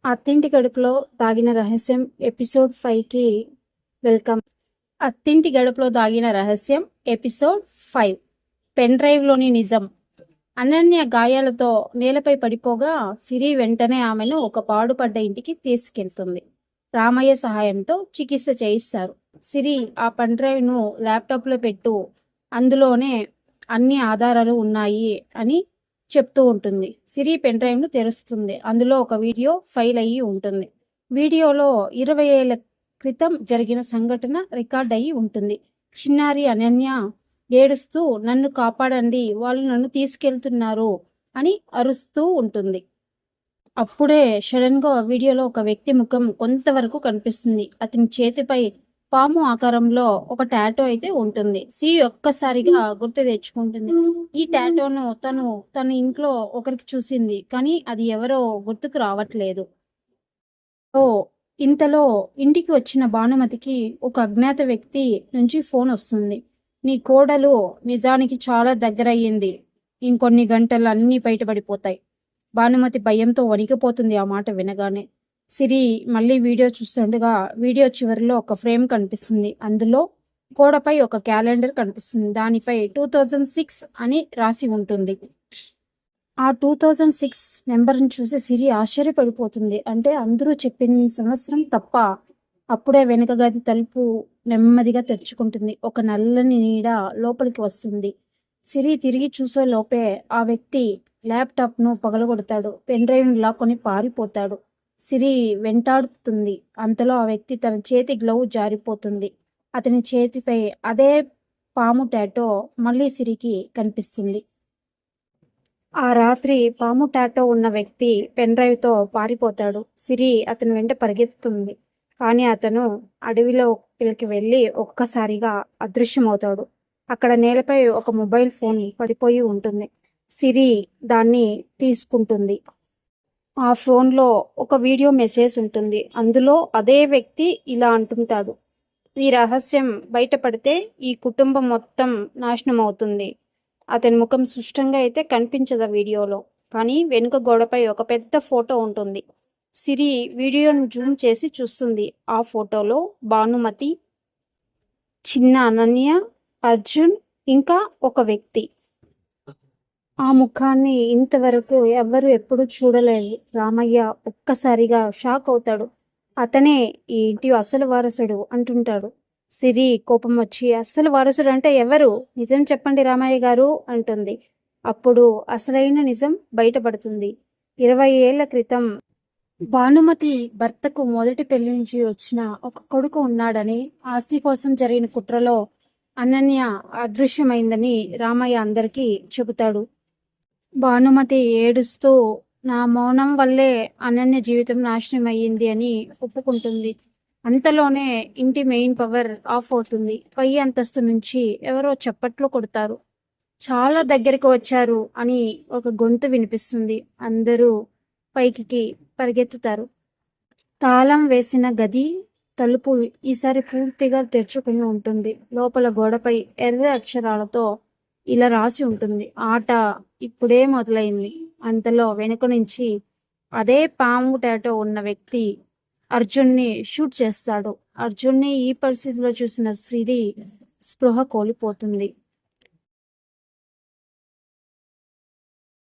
అత్తింటి గడుపులో దాగిన రహస్యం ఎపిసోడ్ 5కి వెల్కమ్. అత్తింటి గడుపులో దాగిన రహస్యం ఎపిసోడ్ 5. పెన్ డ్రైవ్లోని నిజం. అనన్య గాయాలతో నేలపై పడిపోగా సిరి వెంటనే ఆమెను ఒక పాడుపడ్డ ఇంటికి తీసుకెళ్తుంది. రామయ్య సహాయంతో చికిత్స చేయిస్తారు. సిరి ఆ పెన్ డ్రైవ్ను ల్యాప్టాప్లో పెట్టు, అందులోనే అన్ని ఆధారాలు ఉన్నాయి అని చెప్తూ ఉంటుంది. సిరి పెన్ డ్రైవ్ను తెరుస్తుంది. అందులో ఒక వీడియో ఫైల్ అయ్యి ఉంటుంది. వీడియోలో 20 ఏళ్ల క్రితం జరిగిన సంఘటన రికార్డ్ అయ్యి ఉంటుంది. చిన్నారి అనన్య ఏడుస్తూ నన్ను కాపాడండి, వాళ్ళు నన్ను తీసుకెళ్తున్నారు అని అరుస్తూ ఉంటుంది. అప్పుడే సడన్గా వీడియోలో ఒక వ్యక్తి ముఖం కొంతవరకు కనిపిస్తుంది. అతని చేతిపై పాము ఆకారంలో ఒక టాటో అయితే ఉంటుంది. సి ఒక్కసారిగా గుర్తు తెచ్చుకుంటుంది. ఈ టాటోను తన ఇంట్లో ఒకరికి చూసింది, కానీ అది ఎవరో గుర్తుకు రావట్లేదు. ఇంతలో ఇంటికి వచ్చిన భానుమతికి ఒక అజ్ఞాత వ్యక్తి నుంచి ఫోన్ వస్తుంది. నీ కోడలు నిజానికి చాలా దగ్గరయ్యింది, ఇంకొన్ని గంటలు అన్నీ బయటపడిపోతాయి. భానుమతి భయంతో వణికిపోతుంది ఆ మాట వినగానే. సిరి మళ్ళీ వీడియో చూస్తుండగా వీడియో చివరిలో ఒక ఫ్రేమ్ కనిపిస్తుంది. అందులో గోడపై ఒక క్యాలెండర్ కనిపిస్తుంది. దానిపై 2006 అని రాసి ఉంటుంది. ఆ 2006 నెంబర్ని చూసి సిరి ఆశ్చర్యపడిపోతుంది. అంటే అందరూ చెప్పిన సంవత్సరం తప్ప. అప్పుడే వెనుక గది తలుపు నెమ్మదిగా తెరుచుకుంటుంది. ఒక నల్లని నీడ లోపలికి వస్తుంది. సిరి తిరిగి చూసే లోపే ఆ వ్యక్తి ల్యాప్టాప్ను పగలగొడతాడు. పెన్ డ్రైవ్ను లాక్కొని పారిపోతాడు. సిరి వెంటాడుతుంది. అంతలో ఆ వ్యక్తి తన చేతి గ్లౌ జారిపోతుంది. అతని చేతిపై అదే పాము టాటో మళ్ళీ సిరికి కనిపిస్తుంది. ఆ రాత్రి పాము టాటో ఉన్న వ్యక్తి పెన్ డ్రైవ్తో పారిపోతాడు. సిరి అతని వెంట పరిగెత్తుతుంది. కానీ అతను అడవిలోకి వెళ్ళి ఒక్కసారిగా అదృశ్యమవుతాడు. అక్కడ నేలపై ఒక మొబైల్ ఫోన్ పడిపోయి ఉంటుంది. సిరి దాన్ని తీసుకుంటుంది. ఆ ఫోన్లో ఒక వీడియో మెసేజ్ ఉంటుంది. అందులో అదే వ్యక్తి ఇలా అంటుంటాడు, ఈ రహస్యం బయటపడితే ఈ కుటుంబం మొత్తం నాశనం అవుతుంది. అతని ముఖం స్పష్టంగా అయితే కనిపించదు వీడియోలో, కానీ వెనుక గోడపై ఒక పెద్ద ఫోటో ఉంటుంది. సిరి వీడియోను జూమ్ చేసి చూస్తుంది. ఆ ఫోటోలో భానుమతి, చిన్న అనన్య, అర్జున్ ఇంకా ఒక వ్యక్తి. ఆ ముఖాన్ని ఇంతవరకు ఎవ్వరు ఎప్పుడు చూడలేదు. రామయ్య ఒక్కసారిగా షాక్ అవుతాడు. అతనే ఈ ఇంటి అసలు వారసుడు అంటుంటాడు. సిరి కోపం వచ్చి, అసలు వారసుడు అంటే ఎవరు? నిజం చెప్పండి రామయ్య గారు అంటుంది. అప్పుడు అసలైన నిజం బయటపడుతుంది. 20 ఏళ్ల క్రితం భానుమతి భర్తకు మొదటి పెళ్లి నుంచి వచ్చిన ఒక కొడుకు ఉన్నాడని, ఆస్తి కోసం జరిగిన కుట్రలో అనన్య అదృశ్యమైందని రామయ్య అందరికీ చెబుతాడు. భానుమతి ఏడుస్తూ నా మౌనం వల్లే అనన్య జీవితం నాశనం అయ్యింది అని ఒప్పుకుంటుంది. అంతలోనే ఇంటి మెయిన్ పవర్ ఆఫ్ అవుతుంది. పై అంతస్తు నుంచి ఎవరో చప్పట్లు కొడతారు. చాలా దగ్గరికి వచ్చారు అని ఒక గొంతు వినిపిస్తుంది. అందరూ పైకి పరిగెత్తుతారు. తాళం వేసిన గది తలుపు ఈసారి పూర్తిగా తెరుచుకుని ఉంటుంది. లోపల గోడపై ఎర్ర అక్షరాలతో ఇలా రాసి ఉంటుంది, ఆట ఇప్పుడే మొదలైంది. అంతలో వెనుక నుంచి అదే పాము టాటో ఉన్న వ్యక్తి అర్జున్ని షూట్ చేస్తాడు. అర్జున్ని ఈ పరిస్థితిలో చూసిన సిరి స్పృహ కోల్పోతుంది.